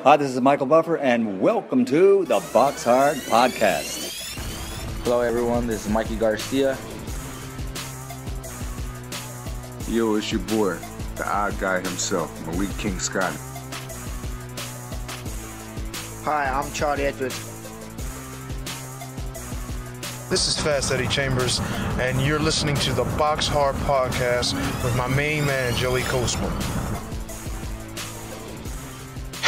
Hi, this is Michael Buffer, and welcome to the BoxHard Podcast. Hello, everyone. This is Mikey Garcia. Yo, it's your boy, the odd guy himself, Malik King Scott. Hi, I'm Charlie Edwards. This is Fast Eddie Chambers, and you're listening to the BoxHard Podcast with my main man, Joey Coastman.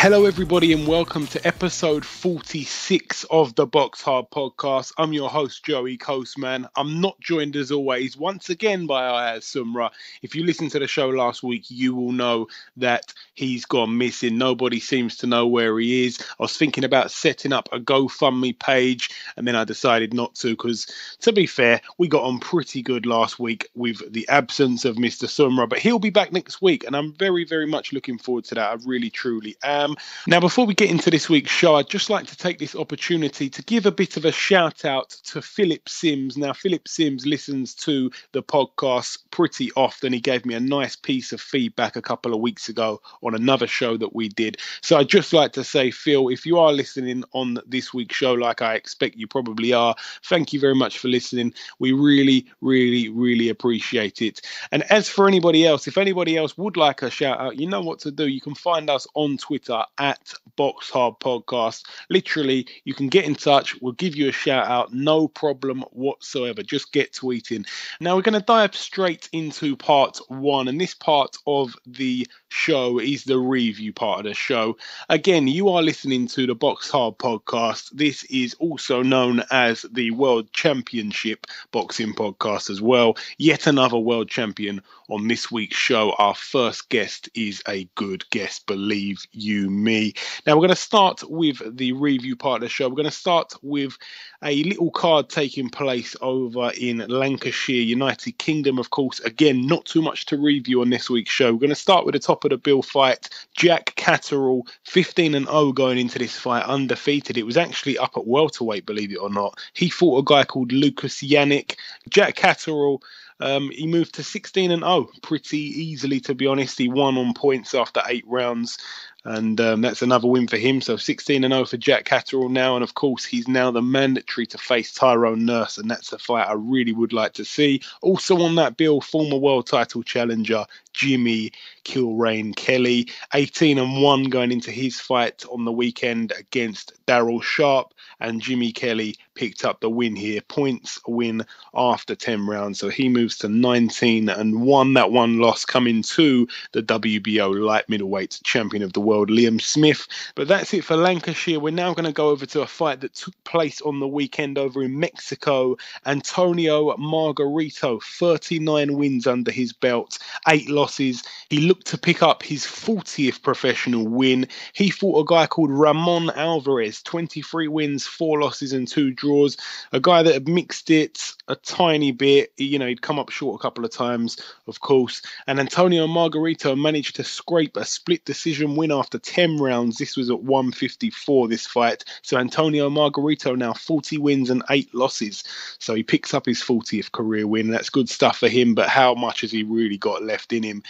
Hello, everybody, and welcome to episode 46 of the BoxHard Podcast. I'm your host, Joey Coastman. I'm not joined, as always, once again by Ayaz Sumra. If you listened to the show last week, you will know that he's gone missing. Nobody seems to know where he is. I was thinking about setting up a GoFundMe page, and then I decided not to because, to be fair, we got on pretty good last week with the absence of Mr. Sumra, but he'll be back next week, and I'm very, very much looking forward to that. I really, truly am. Now, before we get into this week's show, I'd just like to take this opportunity to give a bit of a shout out to Philip Sims. Now, Philip Sims listens to the podcast pretty often. He gave me a nice piece of feedback a couple of weeks ago on another show that we did. So I'd just like to say, Phil, if you are listening on this week's show, like I expect you probably are, thank you very much for listening. We really, really, really appreciate it. And as for anybody else, if anybody else would like a shout out, you know what to do. You can find us on Twitter at BoxHard Podcast. Literally, you can get in touch. We'll give you a shout out. No problem whatsoever. Just get tweeting. Now, we're going to dive straight into part one. And this part of the show is the review part of the show. Again, you are listening to the BoxHard Podcast. This is also known as the World Championship Boxing Podcast as well. Yet another world champion on this week's show. Our first guest is a good guest, believe you me. Now, we're going to start with the review part of the show. We're going to start with a little card taking place over in Lancashire, United Kingdom, of course. Again, not too much to review on this week's show. We're going to start with the top of the bill fight. Jack Catterall, 15-0 going into this fight, undefeated. It was actually up at welterweight, believe it or not. He fought a guy called Lucas Yannick. Jack Catterall, he moved to 16-0 pretty easily, to be honest. He won on points after 8 rounds. And that's another win for him. So 16-0 for Jack Catterall now. And of course, he's now the mandatory to face Tyrone Nurse. And that's a fight I really would like to see. Also on that bill, former world title challenger Jimmy Kilrain Kelly, 18-1 going into his fight on the weekend against Daryl Sharp. And Jimmy Kelly picked up the win here. Points win after 10 rounds. So he moves to 19-1. That one loss coming to the WBO light middleweight champion of the world, Liam Smith. But that's it for Lancashire. We're now going to go over to a fight that took place on the weekend over in Mexico. Antonio Margarito, 39 wins under his belt, 8 losses. He looked to pick up his 40th professional win. He fought a guy called Ramon Alvarez, 23 wins, 4 losses and 2 draws. A guy that had mixed it a tiny bit. He'd come up short a couple of times, of course. And Antonio Margarito managed to scrape a split decision win after 10 rounds. This was at 154, this fight. So Antonio Margarito now 40 wins and 8 losses. So he picks up his 40th career win. That's good stuff for him, but how much has he really got left in him?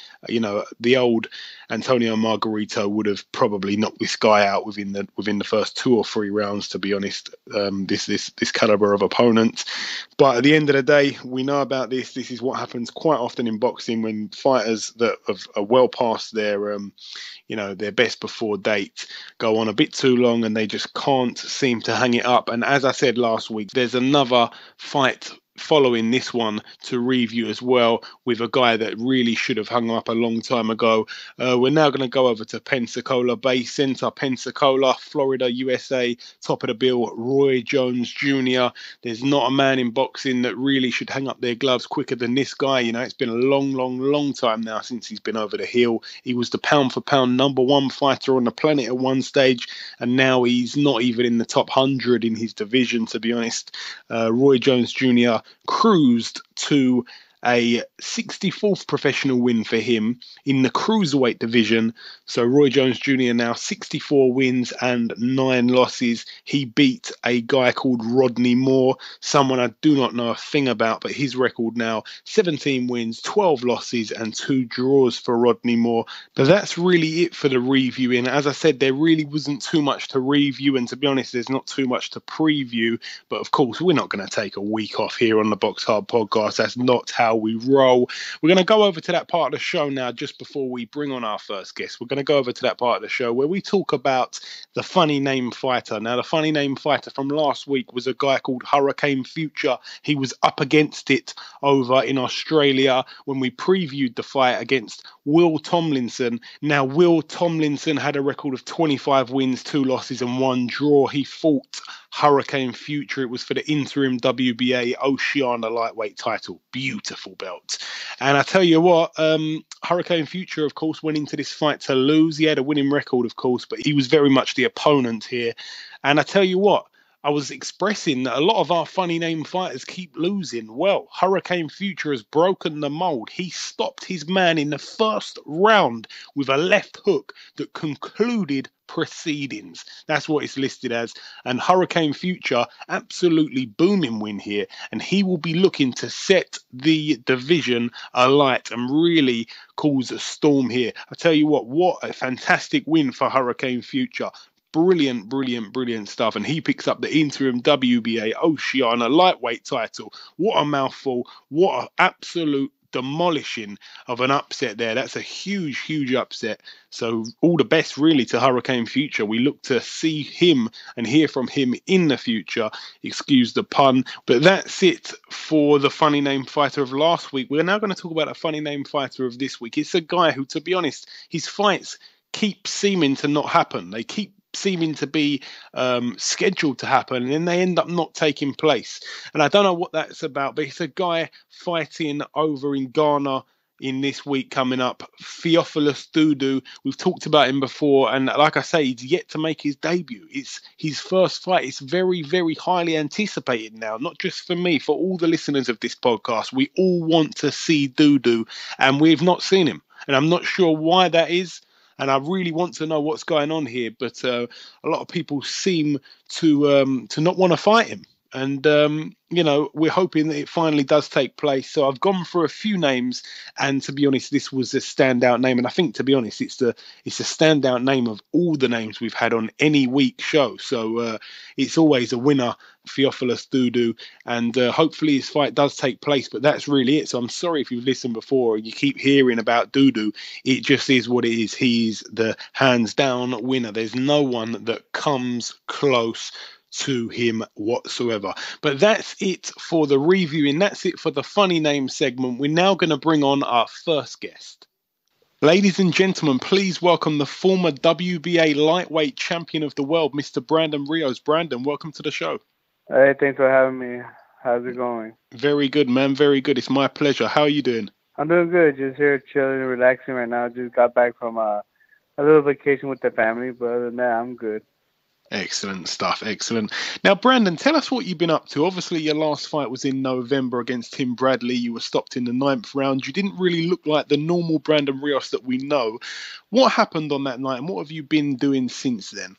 The old Antonio Margarito would have probably knocked this guy out within the first 2 or 3 rounds, to be honest, this caliber of opponent. But at the end of the day, we know about this. This is what happens quite often in boxing when fighters that are well past their best before date go on a bit too long and they just can't seem to hang it up. And as I said last week, there's another fight following this one to review as well, with a guy that really should have hung up a long time ago. We're now going to go over to Pensacola Bay Center, Pensacola, Florida, USA. Top of the bill, Roy Jones Jr. There's not a man in boxing that really should hang up their gloves quicker than this guy. It's been a long time now since he's been over the hill. He was the pound for pound #1 fighter on the planet at one stage, and now he's not even in the top 100 in his division, to be honest. Roy Jones Jr. cruised to a 64th professional win for him in the cruiserweight division. So Roy Jones Jr. now 64 wins and 9 losses. He beat a guy called Rodney Moore, someone I do not know a thing about, but his record now 17 wins, 12 losses and 2 draws for Rodney Moore. But that's really it for the reviewing. As I said, there really wasn't too much to review, and to be honest, there's not too much to preview. But of course, we're not going to take a week off here on the BoxHard Podcast. That's not how we roll. We're going to go over to that part of the show now, just before we bring on our first guest. We're going to go over to that part of the show where we talk about the funny name fighter. Now, the funny name fighter from last week was a guy called Hurricane Future. He was up against it over in Australia when we previewed the fight against Will Tomlinson. Now, Will Tomlinson had a record of 25 wins, 2 losses and 1 draw. He fought Hurricane Future. It was for the interim WBA Oceania lightweight title. Beautiful belt. And I tell you what, Hurricane Future, of course, went into this fight to lose. He had a winning record, of course, but he was very much the opponent here. And I tell you what, I was expressing that a lot of our funny name fighters keep losing. Well, Hurricane Future has broken the mold. He stopped his man in the first round with a left hook that concluded proceedings. That's what it's listed as. And Hurricane Future, absolutely booming win here. And he will be looking to set the division alight and really cause a storm here. I tell you what a fantastic win for Hurricane Future. Brilliant stuff. And he picks up the interim WBA Oceania lightweight title. What a mouthful. What an absolute demolishing of an upset there. That's a huge upset. So all the best really to Hurricane Future. We look to see him and hear from him in the future. Excuse the pun. But that's it for the funny name fighter of last week. We're now going to talk about a funny name fighter of this week. It's a guy who, to be honest, his fights keep seeming to not happen. They keep seeming to be scheduled to happen, and then they end up not taking place. And I don't know what that's about, but it's a guy fighting over in Ghana in this week coming up, Theophilus Dudu. We've talked about him before, and like I say, he's yet to make his debut. It's his first fight. It's very highly anticipated now, not just for me, for all the listeners of this podcast. We all want to see Dudu, and we've not seen him, and I'm not sure why that is. And I really want to know what's going on here, but a lot of people seem to not want to fight him. And, we're hoping that it finally does take place. So I've gone through a few names, and to be honest, this was a standout name. And I think, to be honest, it's a standout name of all the names we've had on any week show. So it's always a winner, Theophilus Dudu. And hopefully his fight does take place. But that's really it. So I'm sorry if you've listened before and you keep hearing about Dudu. It just is what it is. He's the hands down winner. There's no one that comes close to him whatsoever. But that's it for the reviewing. That's it for the funny name segment. We're now going to bring on our first guest. Ladies and gentlemen, please welcome the former WBA lightweight champion of the world, Mr. Bam Rios. Brandon, welcome to the show. Hey, thanks for having me. How's it going? Very good, man. Very good. It's my pleasure. How are you doing? I'm doing good. Just here chilling and relaxing right now. Just got back from a little vacation with the family, but other than that, I'm good. Excellent stuff. Excellent. Now, Brandon, tell us what you've been up to. Obviously, your last fight was in November against Tim Bradley. You were stopped in the 9th round. You didn't really look like the normal Bam Rios that we know. What happened on that night, and what have you been doing since then?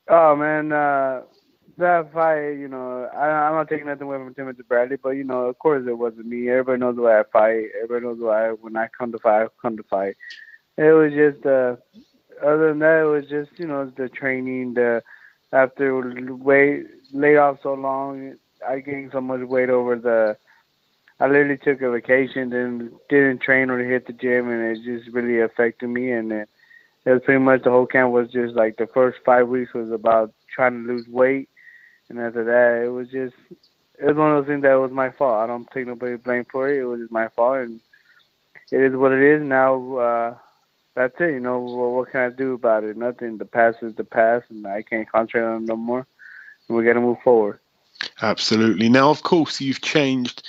Oh, man, that fight, I'm not taking nothing away from Timothy Bradley, but, of course it wasn't me. Everybody knows why I fight. Everybody knows why when I come to fight, I come to fight. It was just, other than that, it was just, the training, after laid off so long, I gained so much weight I literally took a vacation, then didn't train or hit the gym, and it just really affected me. And it was pretty much the whole camp was just like the first 5 weeks was about trying to lose weight. And after that, it was one of those things that was my fault. I don't take nobody blame for it. It was just my fault, and it is what it is. Now, that's it. What can I do about it? Nothing. The past is the past, and I can't concentrate on it no more. And we got to move forward. Absolutely. Now, of course, you've changed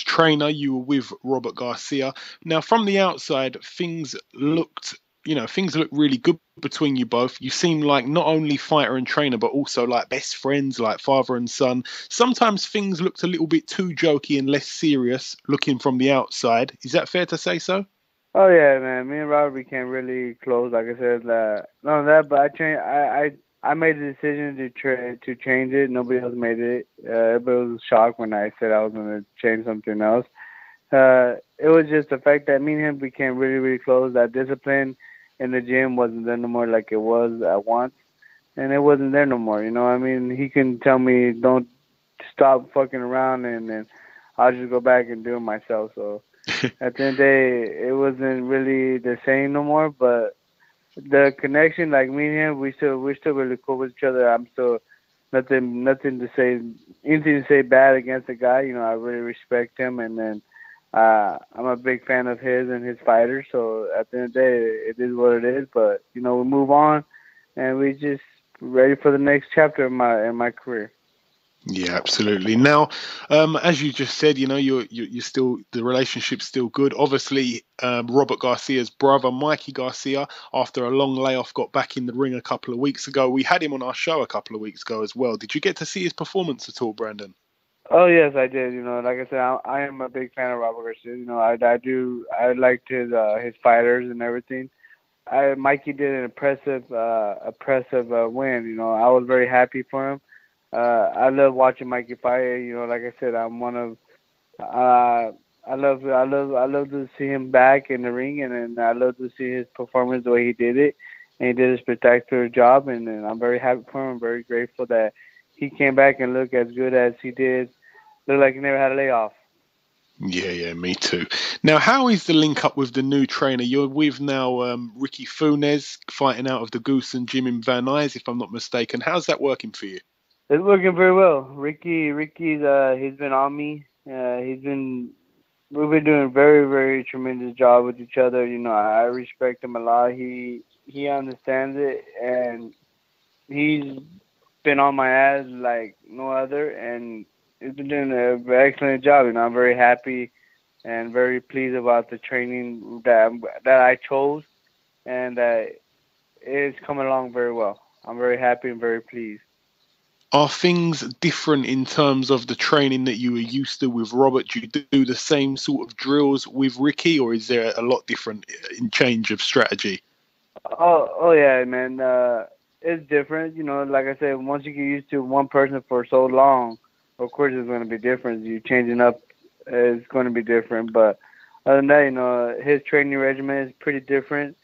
trainer. You were with Robert Garcia. Now, from the outside, things looked things look really good between you both. You seem like not only fighter and trainer, but also like best friends, like father and son. Sometimes things looked a little bit too jokey and less serious looking from the outside. Is that fair to say so? Oh yeah, man. Me and Robert became really close. Like I said, not only that, but I made the decision to change it. Nobody else made it. Everybody was shocked when I said I was going to change something else. It was just the fact that me and him became really, really close. That discipline in the gym wasn't there no more like it was at once, and it wasn't there no more. You know, I mean, he can tell me don't stop fucking around, and then I'll just go back and do it myself. So at the end of the day, it wasn't really the same no more. But the connection, like me and him, we're still really cool with each other. I'm still nothing to say, anything to say bad against the guy. You know, I really respect him, and then. I'm a big fan of his and his fighters, so at the end of the day, it is what it is. But we move on, and we just ready for the next chapter in my career. Yeah, absolutely. Now, as you just said, you're still, the relationship's still good. Obviously, Robert Garcia's brother, Mikey Garcia, after a long layoff, got back in the ring a couple of weeks ago. We had him on our show a couple of weeks ago as well. Did you get to see his performance at all, Brandon? Oh yes, I did. Like I said, I am a big fan of Robert Garcia. I liked his fighters and everything. Mikey did an impressive win. I was very happy for him. I love watching Mikey fight. Like I said, I'm one of I love to see him back in the ring, and then I love to see his performance the way he did it, and he did a spectacular job. And I'm very happy for him. I'm very grateful that he came back and looked as good as he did. Looked like he never had a layoff. Yeah, me too. Now, how is the link up with the new trainer? You're with now Ricky Funes, fighting out of the Goose and Gym in Van Nuys, if I'm not mistaken. How's that working for you? It's working very well. Ricky's he's been on me. We've been doing a very, very tremendous job with each other. I respect him a lot. He understands it, and he's been on my ass like no other, and he's been doing an excellent job. I'm very happy and very pleased about the training that I chose, and that it's coming along very well. I'm very happy and very pleased. Are things different in terms of the training that you were used to with Robert? Do you do the same sort of drills with Ricky, or is there a lot different in change of strategy? Oh yeah, man. It's different. Like I said, once you get used to one person for so long, of course it's going to be different. You changing up is going to be different. But other than that, his training regimen is pretty different.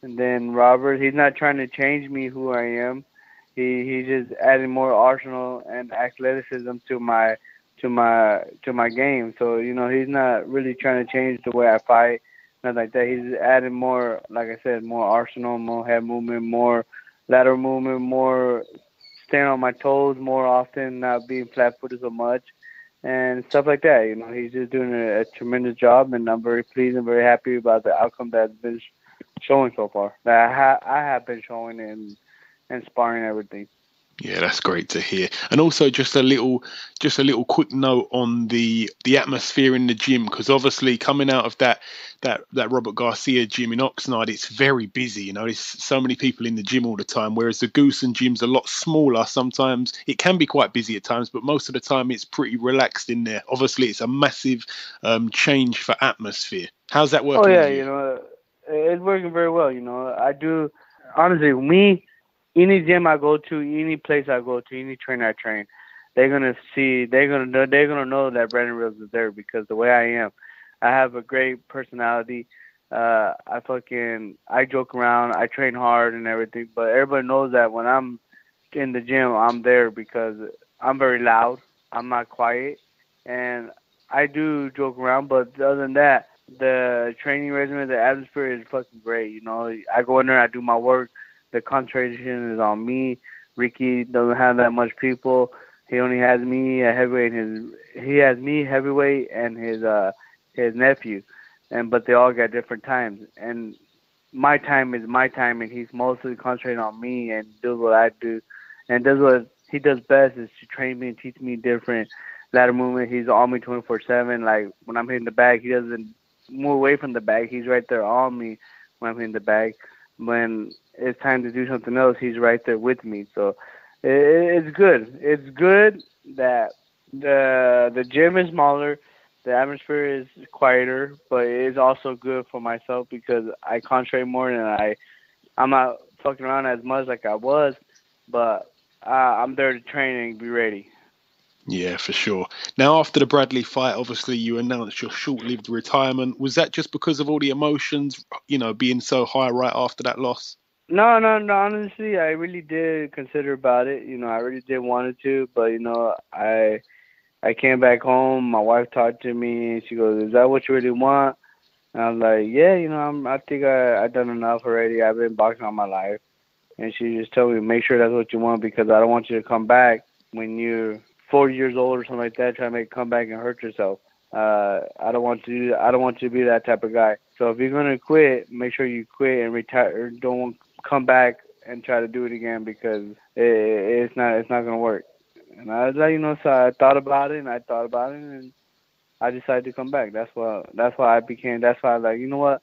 And then Robert, he's not trying to change me who I am. He's just adding more arsenal and athleticism to my game. So he's not really trying to change the way I fight, nothing like that. He's adding more, like I said, more arsenal, more head movement, more lateral movement, more staying on my toes more often, not being flat-footed so much, and stuff like that. He's just doing a tremendous job, and I'm very pleased and very happy about the outcome that's been showing so far. That I have been showing and sparring everything. Yeah, that's great to hear. And also just a little quick note on the atmosphere in the gym, because obviously coming out of that Robert Garcia gym in Oxnard, it's very busy. There's so many people in the gym all the time, whereas the Goose and gym's a lot smaller. Sometimes it can be quite busy at times, but most of the time it's pretty relaxed in there. Obviously, it's a massive change for atmosphere. How's that working? Oh yeah, it's working very well. I do honestly, any gym I go to, any place I go to, any trainer I train, they're gonna know that Brandon Rios is there, because the way I am, I have a great personality. I joke around, I train hard and everything, but everybody knows that when I'm in the gym, I'm there because I'm very loud. I'm not quiet, and I do joke around. But other than that, the training regimen, the atmosphere is fucking great. I go in there, I do my work. The concentration is on me. Ricky doesn't have that much people. He only has me a heavyweight. He has me heavyweight and his nephew, but they all got different times. And my time is my time, and he's mostly concentrating on me and does what I do, and does what he does best is to train me and teach me different lateral movement. He's on me 24/7. Like when I'm hitting the bag, he doesn't move away from the bag. He's right there on me when I'm hitting the bag. when it's time to do something else, he's right there with me. So it's good. It's good that the gym is smaller, the atmosphere is quieter, but it is also good for myself because I concentrate more and I'm not fucking around as much like I was, but I'm there to train and be ready. Yeah, for sure. Now, after the Bradley fight, obviously you announced your short-lived retirement. Was that just because of all the emotions, being so high right after that loss? No. Honestly, I really did consider about it. I really did wanted to, but I came back home. My wife talked to me, and she goes, "Is that what you really want?" And I was like, "Yeah, I think I done enough already. I've been boxing all my life." And she just told me, "Make sure that's what you want because I don't want you to come back when you're 40 years old or something like that, try to make a comeback and hurt yourself. I don't want you to be that type of guy. So if you're gonna quit, make sure you quit and retire. Don't come back and try to do it again because it's not gonna work." And I was like, so I thought about it and and I decided to come back. That's why I became. That's why I was like, you know what?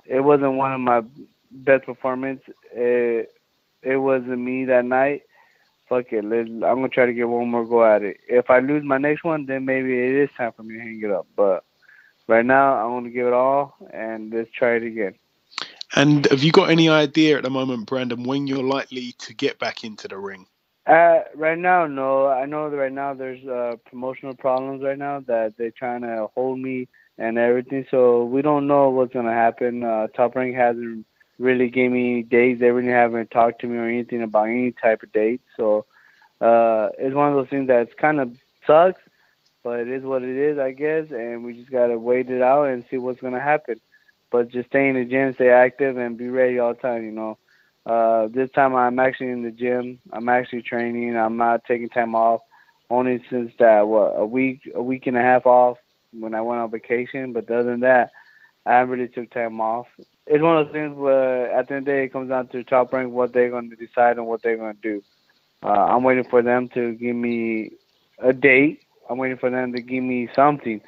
It wasn't one of my best performance. It wasn't me that night. Fuck it. I'm gonna try to get one more go at it. If I lose my next one, then maybe it is time for me to hang it up. But right now, I want to give it all and let's try it again. And have you got any idea at the moment, Brandon, when you're likely to get back into the ring? Right now, no. I know that right now there's promotional problems right now that they're trying to hold me and everything. So we don't know what's gonna happen. Top Rank hasn't really gave me dates. They really haven't talked to me or anything about any type of date. So it's one of those things that's kind of sucks, but it is what it is, I guess. And we just gotta wait it out and see what's gonna happen. But just stay in the gym, stay active, and be ready all the time. This time I'm actually in the gym. I'm actually training. I'm not taking time off. Only since that a week and a half off when I went on vacation. But other than that, I haven't really took time off. It's one of those things where at the end of the day it comes down to Top Rank what they're going to decide and what they're going to do. I'm waiting for them to give me a date. I'm waiting for them to give me something.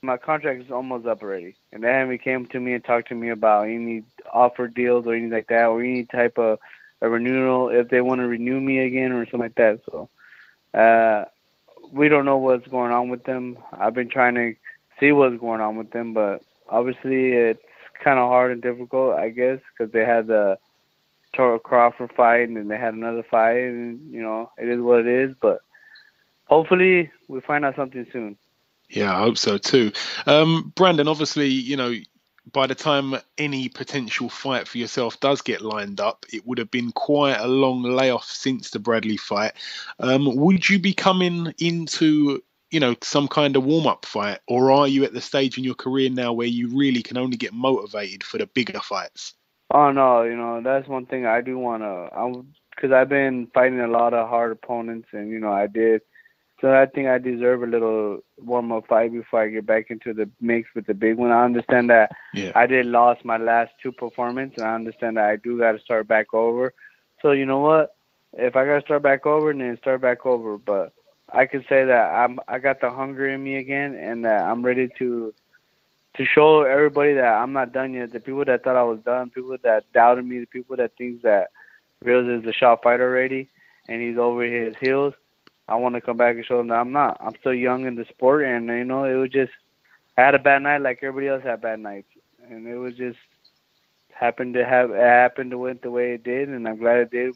My contract is almost up already, and they haven't came to me and talked to me about any offer deals or anything like that, or any type of a renewal if they want to renew me again or something like that. So we don't know what's going on with them. I've been trying to see what's going on with them, but obviously it's kind of hard and difficult, I guess, because they had the Toro Crawford fight and then they had another fight, and it is what it is. But hopefully we find out something soon. Yeah, I hope so too. Brandon, obviously, by the time any potential fight for yourself does get lined up, it would have been quite a long layoff since the Bradley fight. Would you be coming into, some kind of warm-up fight, or are you at the stage in your career now where you really can only get motivated for the bigger fights? Oh, no, that's one thing I do want to, because I've been fighting a lot of hard opponents, and, I did. So I think I deserve a little warm-up fight before I get back into the mix with the big one. I understand that I did lost my last two performances, and I understand that I do got to start back over. So you know what? If I got to start back over, then start back over. But I can say that I got the hunger in me again, and that I'm ready to show everybody that I'm not done yet. The people that thought I was done, people that doubted me, the people that think that Rios is a shot fighter already, and he's over his heels. I want to come back and show them that I'm not. I'm still young in the sport, and it was just I had a bad night like everybody else had bad nights, and it was just happened to went the way it did, and I'm glad it did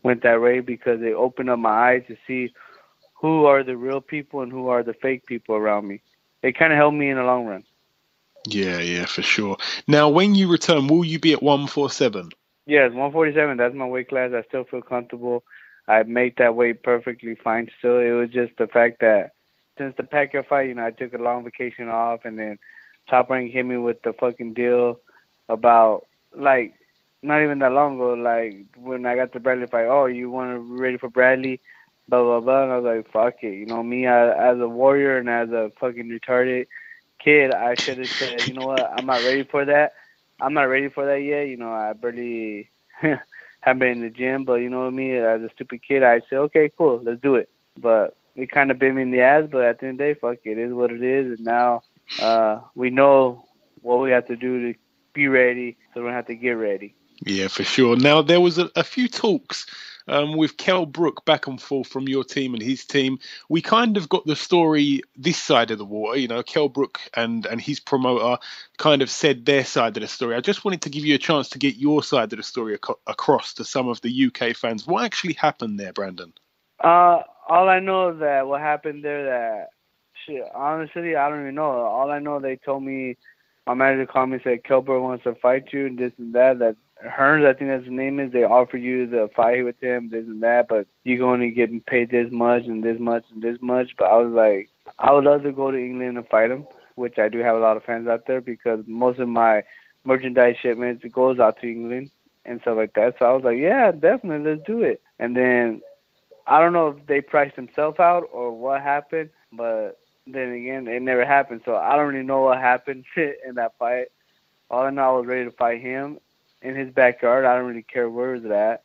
went that way because it opened up my eyes to see who are the real people and who are the fake people around me. It kind of helped me in the long run. Yeah, for sure. Now, when you return, will you be at 147? Yes, 147. That's my weight class. I still feel comfortable. I made that weight perfectly fine still. It was just the fact that since the Pacquiao fight, I took a long vacation off, and then Top Rank hit me with the fucking deal about, not even that long ago, when I got the Bradley fight, oh, you want to be ready for Bradley, blah, blah, blah. And I was like, fuck it. Me, as a warrior and as a fucking retarded kid, I should have said, you know what, I'm not ready for that. I'm not ready for that yet. I barely... haven't been in the gym, but you know what I mean? As a stupid kid, I said, okay, cool, let's do it. But it kind of bit me in the ass, but at the end of the day, fuck it is what it is. And now we know what we have to do to be ready, so we don't have to get ready. Yeah, for sure. Now, there was a few talks with Kell Brook back and forth from your team and his team. We kind of got the story this side of the water. You know, Kell Brook and his promoter kind of said their side of the story. I just wanted to give you a chance to get your side of the story across to some of the UK fans. What actually happened there, Brandon? All I know is that what happened there, that shit, honestly, I don't even know. All I know, they told me, my manager called me and said, Kell Brook wants to fight you, and this and that Hearns, I think that's his name is, they offer you the fight with him, this and that, but you can only get paid this much and this much and this much. But I was like, I would love to go to England and fight him, which I do have a lot of fans out there because most of my merchandise shipments goes out to England and stuff like that. So I was like, yeah, definitely, let's do it. And then I don't know if they priced themselves out or what happened, but then again, it never happened. So I don't really know what happened in that fight. All I know, I was ready to fight him in his backyard. I don't really care where it was at.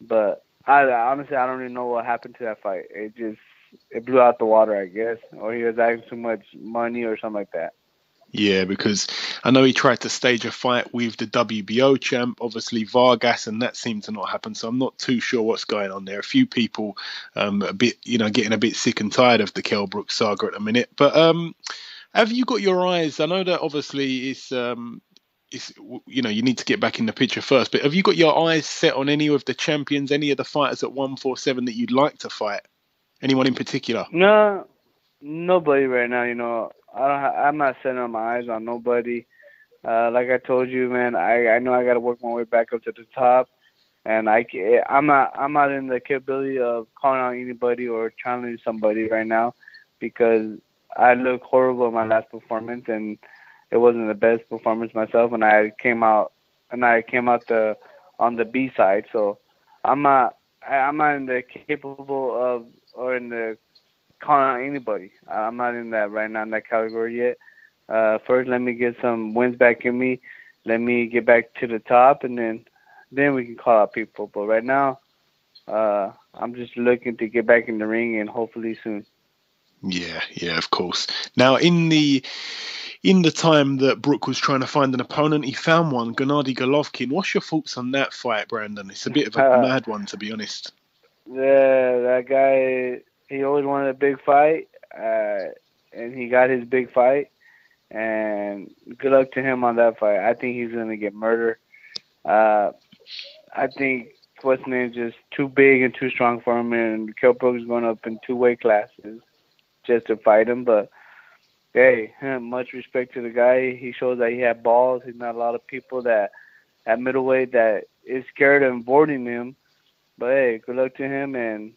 But honestly, I don't really know what happened to that fight. It blew out the water, I guess. Or he was asking too much money or something like that. Yeah, because I know he tried to stage a fight with the WBO champ, obviously Vargas, and that seemed to not happen. So I'm not too sure what's going on there. A few people, a bit, getting a bit sick and tired of the Kell Brook saga at the minute. But have you got your eyes? I know that obviously it's you need to get back in the picture first. But have you got your eyes set on any of the champions, any of the fighters at 147 that you'd like to fight? Anyone in particular? No, nobody right now. I'm not setting my eyes on nobody. Like I told you, man, I know I got to work my way back up to the top, and I'm not in the capability of calling out anybody or challenging somebody right now because I look horrible in my last performance, and it wasn't the best performance myself, and I came out on the B side, so I'm not in the capable of or in the calling out anybody. I'm not in that right now in that category yet. First, let me get some wins back in me. Let me get back to the top, and then we can call out people. But right now, I'm just looking to get back in the ring and hopefully soon. Yeah, of course. Now, in the time that Brook was trying to find an opponent, he found one, Gennady Golovkin. What's your thoughts on that fight, Brandon? It's a bit of a mad one, to be honest. Yeah, that guy, he always wanted a big fight, and he got his big fight. And good luck to him on that fight. I think he's going to get murdered. I think what's name is just too big and too strong for him, and Kell Brook is going up in 2 weight classes just to fight him. But hey, much respect to the guy. He shows that he had balls. He's not a lot of people that at middleweight that is scared of avoiding him. But hey, good luck to him. And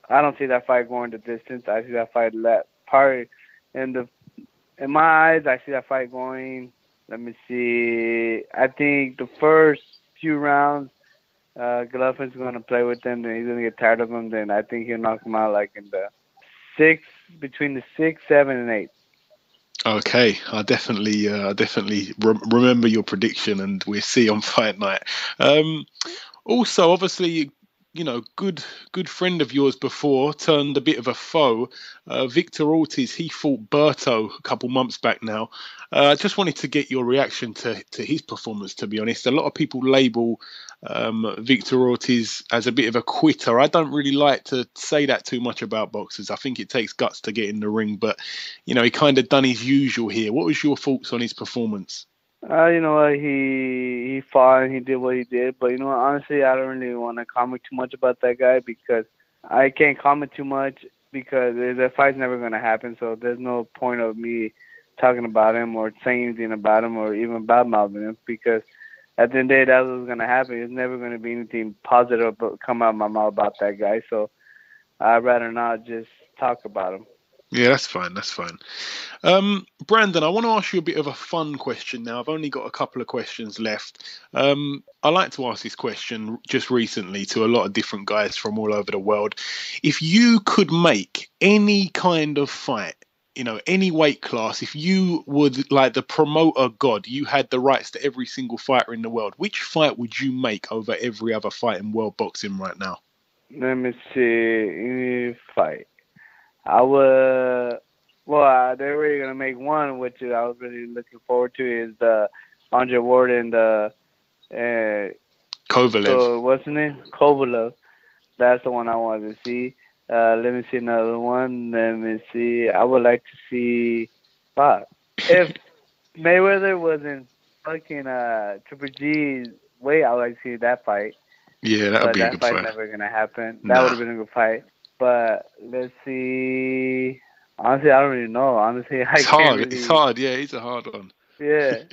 I don't see that fight going the distance. I see that fight in my eyes, I see that fight going. Let me see. I think the first few rounds, Golovkin's going to play with him. Then he's going to get tired of him. Then I think he'll knock him out like in the between the 6, 7, and 8. Okay, I definitely remember your prediction, and we'll see on fight night. Also, obviously, good friend of yours before turned a bit of a foe. Victor Ortiz, he fought Berto a couple months back now. I just wanted to get your reaction to his performance, to be honest. A lot of people label Victor Ortiz as a bit of a quitter. I don't really like to say that too much about boxers. I think it takes guts to get in the ring, but, he kind of done his usual here. What was your thoughts on his performance? You know what, he fought and he did what he did, but honestly, I don't really want to comment too much about that guy because I can't comment too much because the fight's never going to happen, so there's no point of me talking about him or saying anything about him or even bad-mouthing him because at the end of the day, that's what's going to happen. There's never going to be anything positive come out of my mouth about that guy, so I'd rather not just talk about him. Yeah, that's fine. Brandon, I want to ask you a bit of a fun question now. I've only got a couple of questions left. I like to ask this question just recently to a lot of different guys from all over the world. If you could make any kind of fight, any weight class, if you would, like the promoter god, you had the rights to every single fighter in the world, which fight would you make over every other fight in world boxing right now? Let me see. Any fight. I would. Well, they're really gonna make one, which I was really looking forward to, is the Andre Ward and the Kovalev. So what's his name? Kovalev. That's the one I wanted to see. Let me see another one. Let me see. I would like to see. If Mayweather was in fucking Triple G's weight, I would like to see that fight. Yeah, that would be a good fight. That fight's never gonna happen. That would have been a good fight. But let's see. Honestly, I don't really know. Honestly, it's hard. Yeah, it's a hard one. Yeah,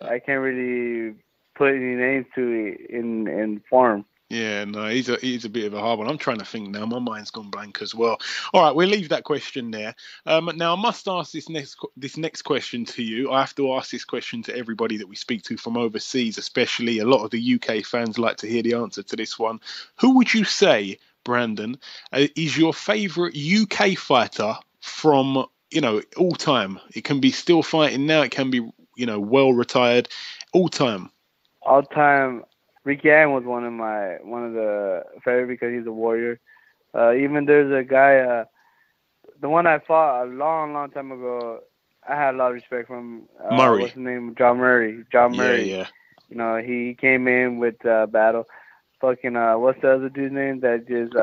I can't really put any names to it in form. Yeah, no, he's a bit of a hard one. I'm trying to think now. My mind's gone blank as well. All right, we'll leave that question there. Now, I must ask this next question to you. I have to ask this question to everybody that we speak to from overseas, especially a lot of the UK fans like to hear the answer to this one. Who would you say, Brandon, is your favourite UK fighter from, all time? It can be still fighting now. It can be, well retired, all time. All time. Ricky Allen was one of the favorite because he's a warrior. Even there's a guy, the one I fought a long time ago. I had a lot of respect from Murray. What's his name? John Murray. Yeah. He came in with battle. Fucking what's the other dude's name? That just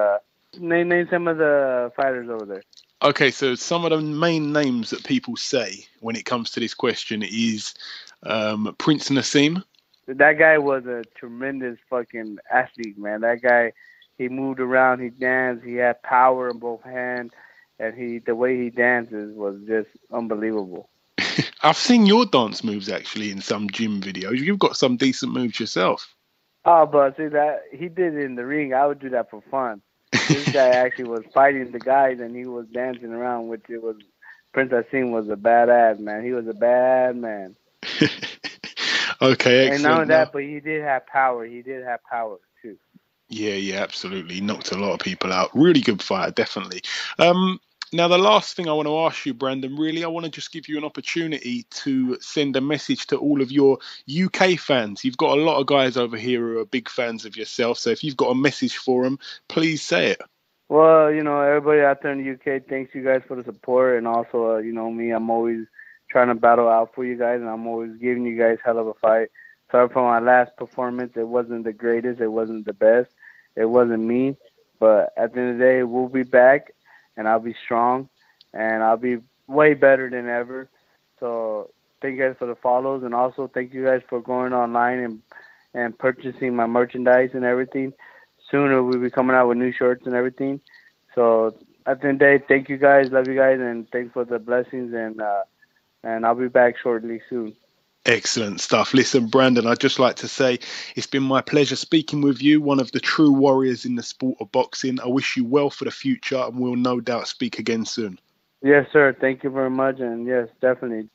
name some of the fighters over there. Okay, so some of the main names that people say when it comes to this question is Prince Nassim. That guy was a tremendous fucking athlete, man. That guy, he moved around, he danced, he had power in both hands, and the way he dances was just unbelievable. I've seen your dance moves actually in some gym videos. You've got some decent moves yourself. Oh, but see that he did it in the ring. I would do that for fun. This guy actually was fighting the guys, and he was dancing around, which it was. Prince Nassim was a badass man. He was a bad man. Okay, excellent. And not only that, but he did have power. He did have power, too. Yeah, absolutely. He knocked a lot of people out. Really good fighter, definitely. Now, the last thing I want to ask you, Brandon, really, I want to just give you an opportunity to send a message to all of your UK fans. You've got a lot of guys over here who are big fans of yourself, so if you've got a message for them, please say it. Well, everybody out there in the UK, thanks you guys for the support, and also, me, I'm always trying to battle out for you guys, and I'm always giving you guys hell of a fight. Sorry for my last performance. It wasn't the greatest. It wasn't the best. It wasn't me. But at the end of the day, we'll be back, and I'll be strong, and I'll be way better than ever. So thank you guys for the follows, and also thank you guys for going online and purchasing my merchandise and everything. Soon we'll be coming out with new shirts and everything. So at the end of the day, thank you guys. Love you guys, and thanks for the blessings, and I'll be back shortly soon. Excellent stuff. Listen, Brandon, I'd just like to say it's been my pleasure speaking with you, one of the true warriors in the sport of boxing. I wish you well for the future, and we'll no doubt speak again soon. Yes, sir. Thank you very much, and yes, definitely.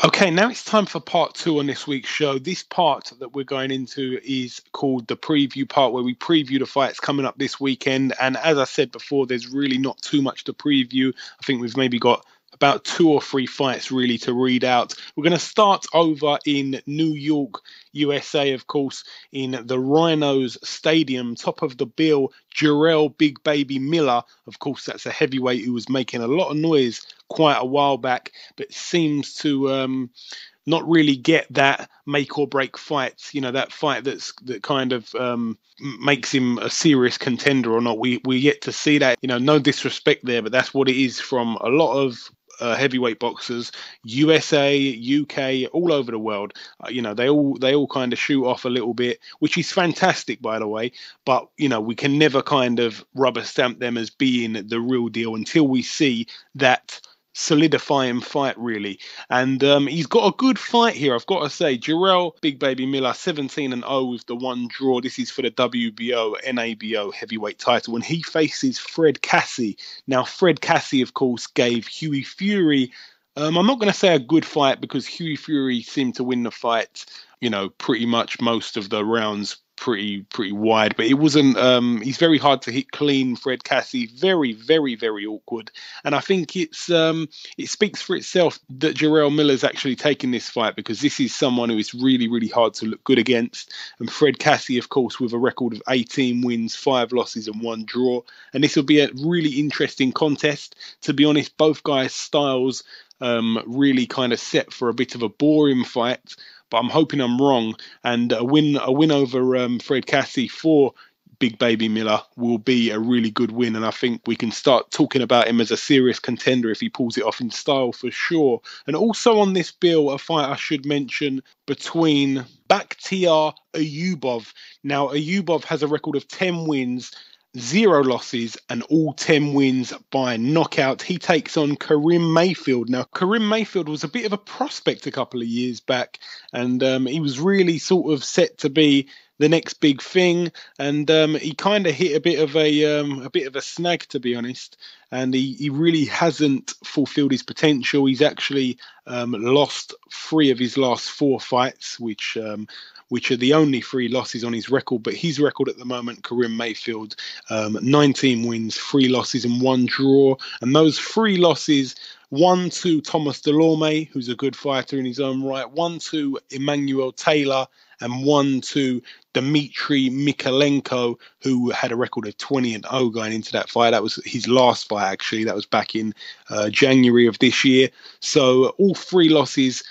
Okay, now it's time for part 2 on this week's show. This part that we're going into is called the preview part, where we preview the fights coming up this weekend. And as I said before, there's really not too much to preview. I think we've maybe got about 2 or 3 fights really to read out. We're going to start over in New York, USA, of course, in the Rhinos Stadium. Top of the bill, Jarrell Big Baby Miller. Of course, that's a heavyweight who was making a lot of noise quite a while back, but seems to not really get that make or break fight, that fight that kind of makes him a serious contender or not. We're yet to see that. No disrespect there, but that's what it is from a lot of heavyweight boxers, USA, UK, all over the world. They all kind of shoot off a little bit, which is fantastic, by the way. But we can never kind of rubber stamp them as being the real deal until we see that solidifying fight, really. And he's got a good fight here, I've got to say. Jarrell Big Baby Miller, 17-0 with the 1 draw. This is for the WBO NABO heavyweight title, and he faces Fred Cassie. Now, Fred Cassie, of course, gave Hughie Fury I'm not going to say a good fight, because Hughie Fury seemed to win the fight, pretty much most of the rounds pretty wide, but it wasn't, he's very hard to hit clean. Fred Cassie, very, very, very awkward. And I think it speaks for itself that Jarrell Miller's actually taking this fight, because this is someone who is really, really hard to look good against. And Fred Cassie, of course, with a record of 18 wins, 5 losses and 1 draw. And this will be a really interesting contest. To be honest, both guys' styles really kind of set for a bit of a boring fight. but I'm hoping I'm wrong. And a win over Fred Cassie for Big Baby Miller will be a really good win, and I think we can start talking about him as a serious contender if he pulls it off in style for sure. And also on this bill, a fight I should mention between Bakhtiar Ayubov. Now, Ayubov has a record of 10 wins, 0 losses, and all 10 wins by knockout. He takes on Karim Mayfield. Now, Karim Mayfield was a bit of a prospect a couple of years back, and he was really sort of set to be the next big thing, and he kind of hit a bit of a snag, to be honest, and he really hasn't fulfilled his potential. He's actually lost 3 of his last 4 fights, which are the only 3 losses on his record. But his record at the moment, Karim Mayfield, 19 wins, 3 losses and 1 draw, and those 3 losses, 1 to Thomas Delorme, who's a good fighter in his own right, 1 to Emmanuel Taylor, and 1 to Dmitry Mikalenko, who had a record of 20-0 going into that fight. That was his last fight, actually. That was back in January of this year. So all 3 losses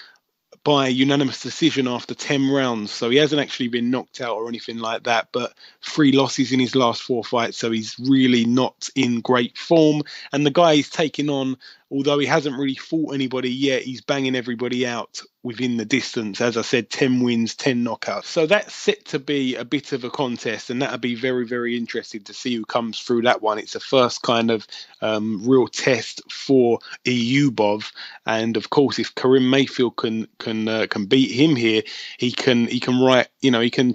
by unanimous decision after 10 rounds. So he hasn't actually been knocked out or anything like that, but 3 losses in his last 4 fights. So he's really not in great form. And the guy he's taking on, although he hasn't really fought anybody yet, he's banging everybody out within the distance. As I said, 10 wins, 10 knockouts. So that's set to be a bit of a contest, and that'll be very, very interesting to see who comes through that one. It's the first kind of real test for Ayubov, and of course, if Karim Mayfield can beat him here, he can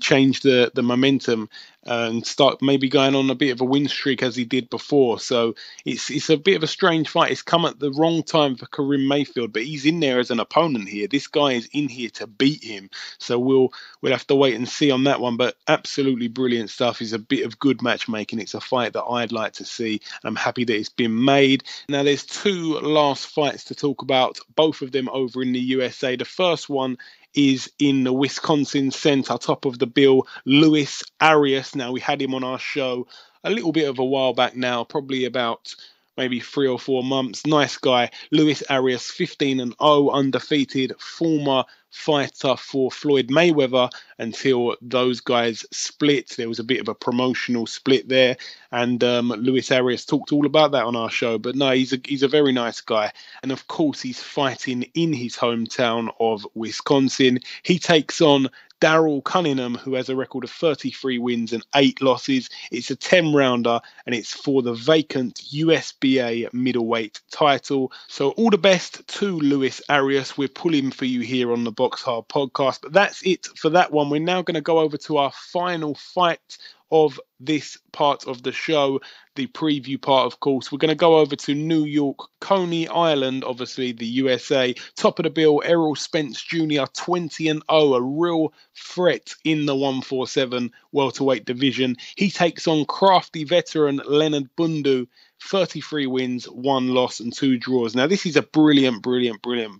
change the momentum and start maybe going on a bit of a win streak as he did before. So it's a bit of a strange fight. It's come at the wrong time for Karim Mayfield, but he's in there as an opponent here. This guy is in here to beat him. So we'll have to wait and see on that one. But absolutely brilliant stuff. It's a bit of good matchmaking. It's a fight that I'd like to see. I'm happy that it's been made. Now there's 2 last fights to talk about, both of them over in the USA. The first one is in the Wisconsin Center, top of the bill, Luis Arias. Now, we had him on our show a little bit of a while back now, probably about maybe 3 or 4 months. Nice guy. Luis Arias, 15-0, undefeated, former fighter for Floyd Mayweather until those guys split. There was a bit of a promotional split there, and Luis Arias talked all about that on our show. But no, he's a very nice guy, and of course he's fighting in his hometown of Wisconsin. He takes on Daryl Cunningham, who has a record of 33 wins and 8 losses. It's a 10-rounder, and it's for the vacant USBA middleweight title. So all the best to Luis Arias. We're pulling for you here on the BoxHard Podcast. But that's it for that one. We're now going to go over to our final fight of this part of the show, the preview part, of course. We're going to go over to New York, Coney Island, obviously the USA. Top of the bill, Errol Spence Jr., 20-0, a real threat in the 147 welterweight division. He takes on crafty veteran Leonard Bundu, 33 wins, 1 loss and 2 draws. Now, this is a brilliant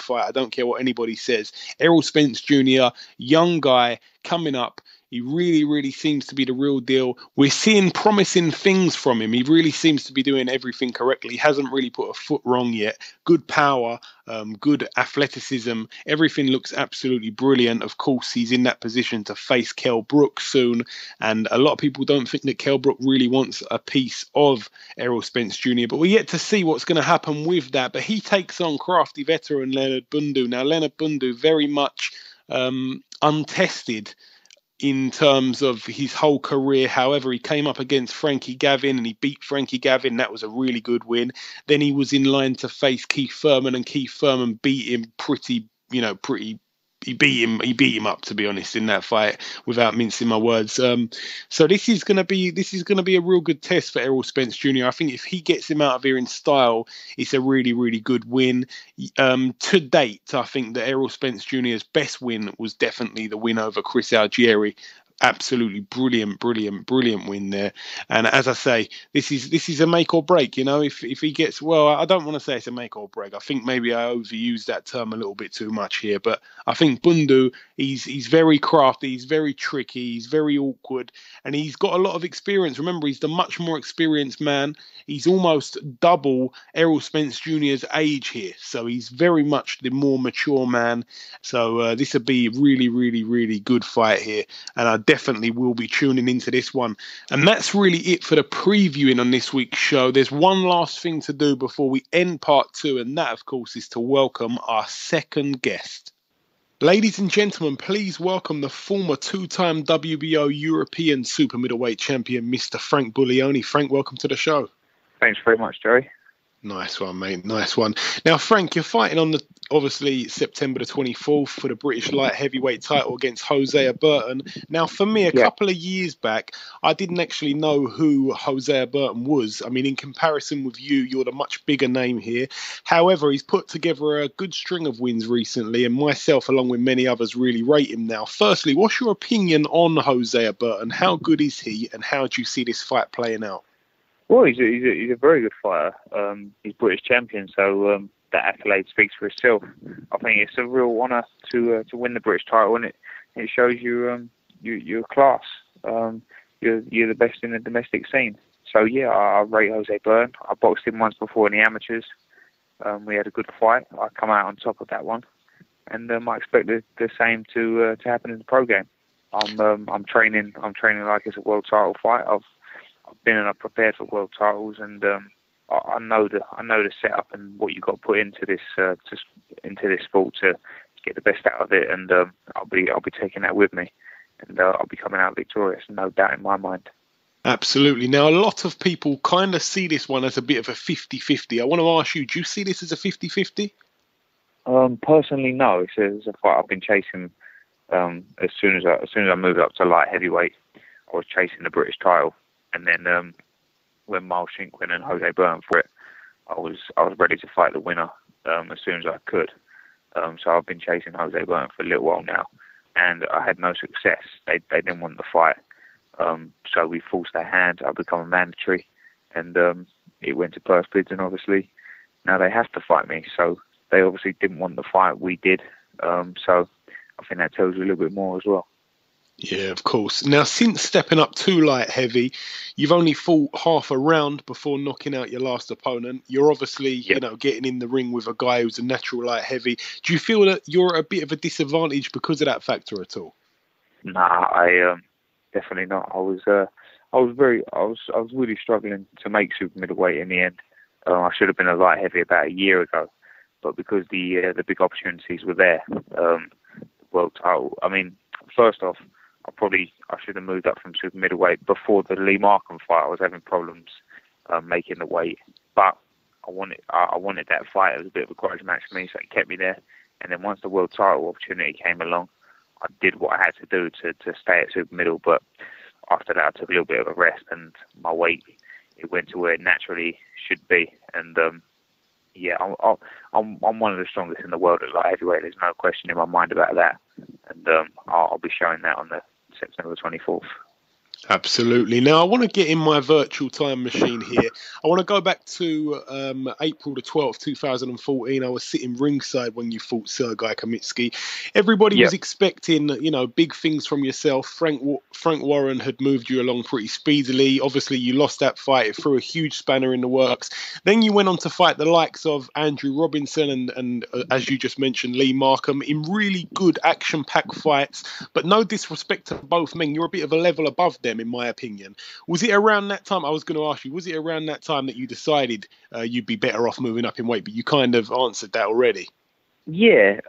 fight. I don't care what anybody says. Errol Spence Jr., young guy coming up. He really seems to be the real deal. We're seeing promising things from him. He really seems to be doing everything correctly. He hasn't really put a foot wrong yet. Good power, good athleticism. Everything looks absolutely brilliant. Of course, he's in that position to face Kell Brook soon. And a lot of people don't think that Kell Brook really wants a piece of Errol Spence Jr. But we're yet to see what's going to happen with that. But he takes on crafty veteran Leonard Bundu. Now, Leonard Bundu very much untested in terms of his whole career. However, he came up against Frankie Gavin and he beat Frankie Gavin. That was a really good win. Then he was in line to face Keith Thurman, and Keith Thurman beat him he beat him up, to be honest, in that fight, without mincing my words. So this is going to be a real good test for Errol Spence Jr. I think if he gets him out of here in style, it's a really good win. To date, I think that Errol Spence Jr.'s best win was definitely the win over Chris Algieri. Absolutely brilliant win there. And as I say, this is a make or break. If he gets, well, I don't want to say it's a make or break. I think maybe I overused that term a little bit too much here, but I think Bundu, he's very crafty, he's very tricky, he's very awkward, and he's got a lot of experience. Remember, he's the much more experienced man. He's almost double Errol Spence Jr.'s age here, so he's very much the more mature man. So this would be a really good fight here, and I definitely will be tuning into this one. And that's really it for the previewing on this week's show. There's one last thing to do before we end part 2, and that, of course, is to welcome our second guest. Ladies and gentlemen, please welcome the former 2-time WBO European super middleweight champion, Mr. Frank Buglioni. Frank, welcome to the show. Thanks very much, Joey. Nice one, mate. Nice one. Now, Frank, you're fighting on obviously September the 24th for the British light heavyweight title against Hosea Burton. Now, for me, a couple of years back, I didn't actually know who Hosea Burton was. I mean, in comparison with you, you're the much bigger name here. However, he's put together a good string of wins recently, and myself, along with many others, really rate him now. Firstly, what's your opinion on Hosea Burton? How good is he, and how do you see this fight playing out? Well, he's a very good fighter. He's British champion, so that accolade speaks for itself. I think it's a real honour to win the British title, and it shows you you're class. You're the best in the domestic scene. So yeah, I rate Hosea Burton. I boxed him once before in the amateurs. We had a good fight. I come out on top of that one, and I expect the same to happen in the pro game. I'm training like it's a world title fight. I've been and I've prepared for world titles, and I know the setup and what you've got to put into this sport to get the best out of it, and I'll be taking that with me, and I'll be coming out victorious, no doubt in my mind. Absolutely. Now, a lot of people kind of see this one as a bit of a 50-50. I want to ask you, do you see this as a 50-50? Personally, no. It's a fight I've been chasing. As soon as I moved up to light heavyweight, I was chasing the British title. And then when Miles Shink went and Hosea Burton for it, I was ready to fight the winner as soon as I could. So I've been chasing Hosea Burton for a little while now, and I had no success. They didn't want the fight, so we forced their hand. I become a mandatory, and it went to purse bids, and obviously now they have to fight me. So they obviously didn't want the fight. We did. So I think that tells you a little bit more as well. Yeah, of course. Now, since stepping up to light heavy, you've only fought half a round before knocking out your last opponent. You're obviously, getting in the ring with a guy who's a natural light heavy. Do you feel that you're a bit of a disadvantage because of that factor at all? Nah, I definitely not. I was really struggling to make super middleweight in the end. I should have been a light heavy about a year ago, but because the big opportunities were there, world title. I mean, first off, I should have moved up from super middleweight before the Lee Markham fight. I was having problems making the weight, but I wanted that fight. It was a bit of a grudge match for me, so it kept me there. And then once the world title opportunity came along, I did what I had to do to stay at super middle. But after that, I took a little bit of a rest, and my weight, it went to where it naturally should be. And I'm one of the strongest in the world at light heavyweight. There's no question in my mind about that, and I'll be showing that on the September 24th. Absolutely. Now, I want to get in my virtual time machine here. I want to go back to April the 12th, 2014. I was sitting ringside when you fought Sergei Kamitsky. Everybody was expecting, big things from yourself. Frank Warren had moved you along pretty speedily. Obviously, you lost that fight. It threw a huge spanner in the works. Then you went on to fight the likes of Andrew Robinson and as you just mentioned, Lee Markham in really good action-packed fights. But no disrespect to both men. You're a bit of a level above them, in my opinion. Was it around that time, I was going to ask you, was it around that time that you decided you'd be better off moving up in weight? But you kind of answered that already. Yeah,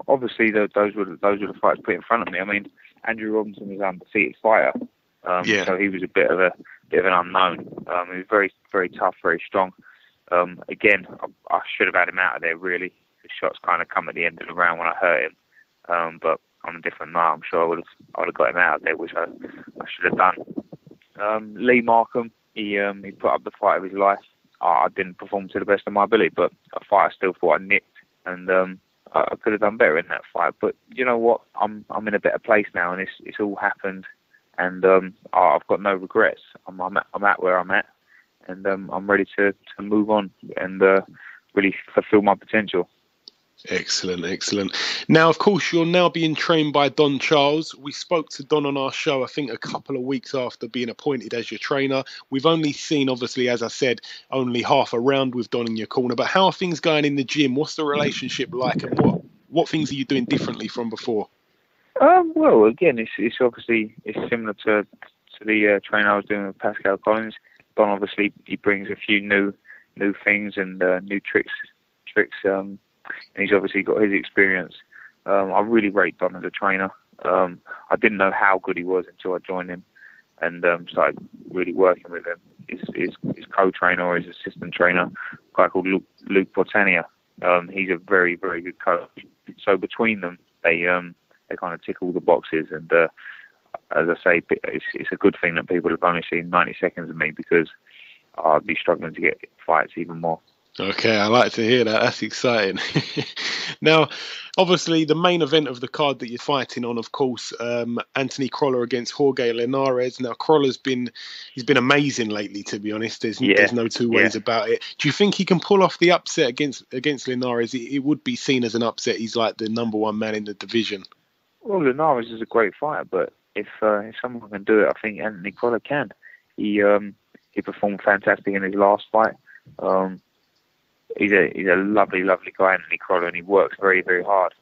obviously those were the fights put in front of me. I mean, Andrew Robinson was an undefeated fighter, so he was a bit of an unknown. He was very, very tough, very strong. Again, I should have had him out of there, really. The shots kind of come at the end of the round when I hurt him, but on a different night, I'm sure I would have got him out of there, which I should have done. Lee Markham, he put up the fight of his life. I didn't perform to the best of my ability, but a fight I still thought I nicked, and I could have done better in that fight. But you know what? I'm in a better place now, and it's all happened and I've got no regrets. I'm at where I'm at, and I'm ready to move on and really fulfill my potential. Excellent. Now, of course, you're now being trained by Don Charles. We spoke to Don on our show, I think, a couple of weeks after being appointed as your trainer. We've only seen, obviously, as I said, only half a round with Don in your corner. But how are things going in the gym? What's the relationship like, and what things are you doing differently from before? Well, again, it's obviously similar to the trainer I was doing with Pascal Collins. Don, obviously, he brings a few new things and new tricks. And he's obviously got his experience. I really rate Don as a trainer. I didn't know how good he was until I joined him and started really working with him. His co-trainer or his assistant trainer, a guy called Luke Portania. He's a very, very good coach. So between them, they kind of tick all the boxes. And as I say, it's a good thing that people have only seen 90 seconds of me, because I'd be struggling to get fights even more. Okay, I like to hear that. That's exciting. Now, obviously, the main event of the card that you're fighting on, of course, Anthony Crolla against Jorge Linares. Now, Crolla's been amazing lately, to be honest. There's no two ways about it. Do you think he can pull off the upset against Linares? It would be seen as an upset. He's like the number one man in the division. Well, Linares is a great fighter, but if someone can do it, I think Anthony Crolla can. He performed fantastic in his last fight. He's a lovely guy, Anthony Crolla, and he works very, very hard.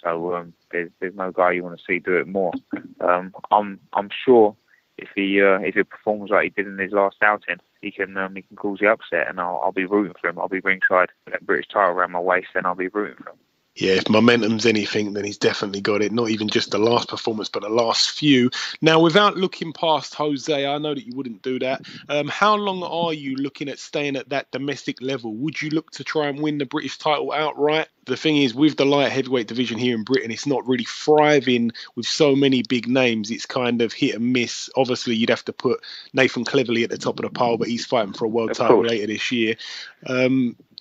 So there's no guy you want to see do it more. I'm sure if he performs like he did in his last outing, he can cause the upset, and I'll be rooting for him. I'll be ringside with that British title around my waist, and I'll be rooting for him. Yeah, if momentum's anything, then he's definitely got it. Not even just the last performance, but the last few. Now, without looking past Jose, I know that you wouldn't do that. How long are you looking at staying at that domestic level? Would you look to try and win the British title outright? The thing is, with the light heavyweight division here in Britain, it's not really thriving with so many big names. It's kind of hit and miss. Obviously, you'd have to put Nathan Cleverly at the top of the pile, but he's fighting for a world title later this year.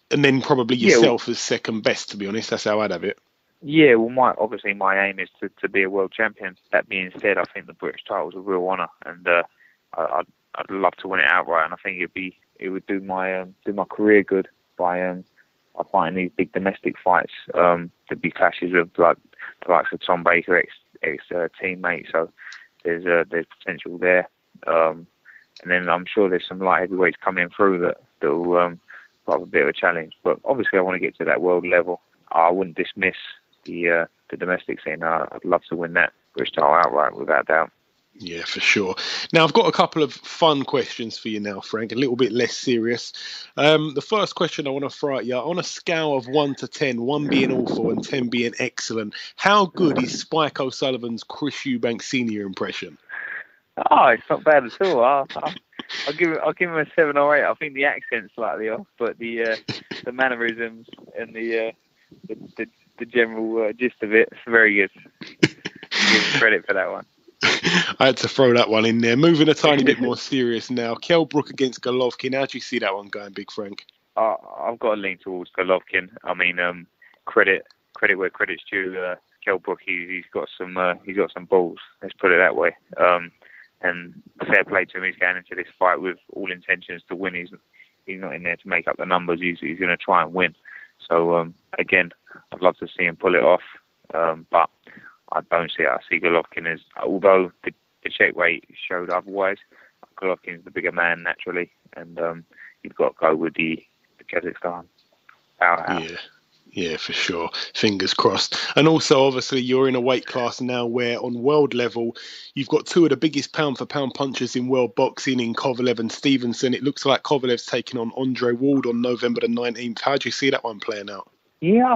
And then probably yourself as second best, to be honest. That's how I'd have it. Yeah, well, my aim is to be a world champion. That being said, I think the British title is a real honour, and I'd love to win it outright. And I think it would do my career good by fighting these big domestic fights. There'd be clashes with like the likes of Tom Baker, ex teammate. So there's potential there. And then I'm sure there's some light heavyweights coming through that'll have a bit of a challenge, but obviously I want to get to that world level. I wouldn't dismiss the domestic scene. I'd love to win that British title outright, without doubt. Yeah, for sure. Now, I've got a couple of fun questions for you now, Frank, a little bit less serious. The first question I want to throw at you, on a scale of 1 to 10, 1 being awful and 10 being excellent, how good is Spike O'Sullivan's Chris Eubank Sr. impression? Oh, it's not bad at all. I'll give him a 7 or 8. I think the accent's slightly off, but the mannerisms and the general gist of it's very good. Give him credit for that one. I had to throw that one in there. Moving a tiny bit more serious now. Kell Brook against Golovkin. How do you see that one going, Big Frank? I've got to lean towards Golovkin. I mean, credit where credit's due. Kell Brook, he's got some balls. Let's put it that way. And fair play to him. He's going into this fight with all intentions to win. He's not in there to make up the numbers. He's going to try and win. So again, I'd love to see him pull it off. But I don't see it. I see Golovkin as, although the check weight showed otherwise, Golovkin's the bigger man naturally, and you've got to go with the Kazakhstan powerhouse. Yeah, for sure. Fingers crossed. And also, obviously, you're in a weight class now where, on world level, you've got two of the biggest pound-for-pound punchers in world boxing in Kovalev and Stevenson. It looks like Kovalev's taking on Andre Ward on November the 19th. How do you see that one playing out? Yeah,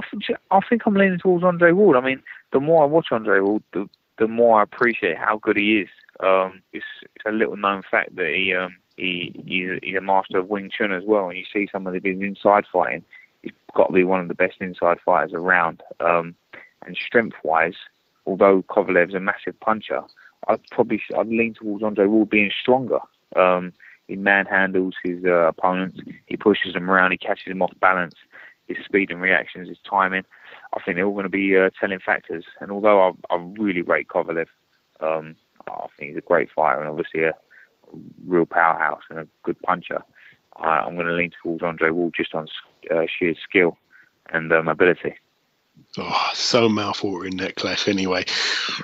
I think I'm leaning towards Andre Ward. I mean, the more I watch Andre Ward, the more I appreciate how good he is. It's a little-known fact that he's a master of Wing Chun as well. And you see some of his inside fighting. He's got to be one of the best inside fighters around. And strength-wise, although Kovalev's a massive puncher, I'd lean towards Andre Ward being stronger. He manhandles his opponents. He pushes them around. He catches them off balance. His speed and reactions, his timing. I think they're all going to be telling factors. And although I really rate Kovalev, I I think he's a great fighter and obviously a real powerhouse and a good puncher. I'm going to lean towards Andre Ward just on sheer skill and ability. Oh, so mouth-watering that clash anyway.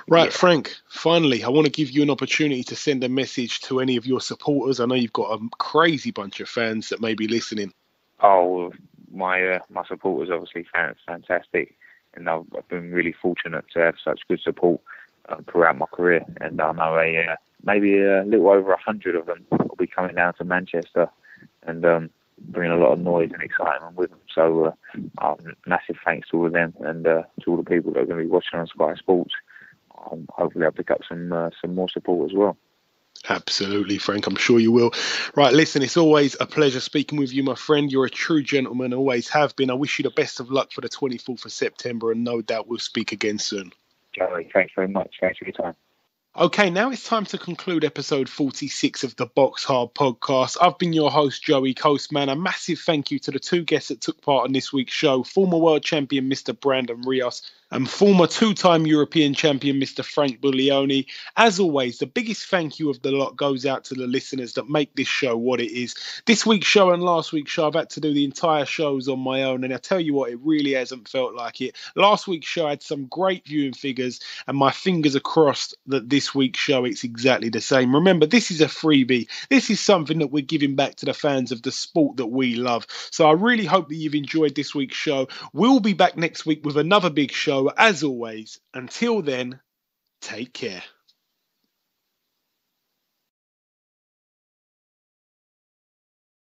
Right, yeah. Frank, finally, I want to give you an opportunity to send a message to any of your supporters. I know you've got a crazy bunch of fans that may be listening. Oh, my supporters obviously fantastic, and I've been really fortunate to have such good support throughout my career. And I know maybe a little over 100 of them will be coming down to Manchester and bringing a lot of noise and excitement with them. So massive thanks to all of them and to all the people that are going to be watching on Sky Sports. Hopefully I'll pick up some more support as well. Absolutely, Frank. I'm sure you will. Right, listen, it's always a pleasure speaking with you, my friend. You're a true gentleman, always have been. I wish you the best of luck for the 24th of September, and no doubt we'll speak again soon. Joey, thanks very much. Thanks for your time. Okay, now it's time to conclude episode 46 of the BoxHard Podcast. I've been your host, Joey Coastman. A massive thank you to the two guests that took part in this week's show, former world champion Mr. Bam Bam Rios and former two-time European champion Mr. Frank Buglioni. As always, the biggest thank you of the lot goes out to the listeners that make this show what it is. This week's show and last week's show, I've had to do the entire shows on my own, and I tell you what, it really hasn't felt like it. Last week's show had some great viewing figures, and my fingers are crossed that this week's show it's exactly the same. Remember, this is a freebie. This is something that we're giving back to the fans of the sport that we love. So I really hope that you've enjoyed this week's show. We'll be back next week with another big show. As always, until then, take care.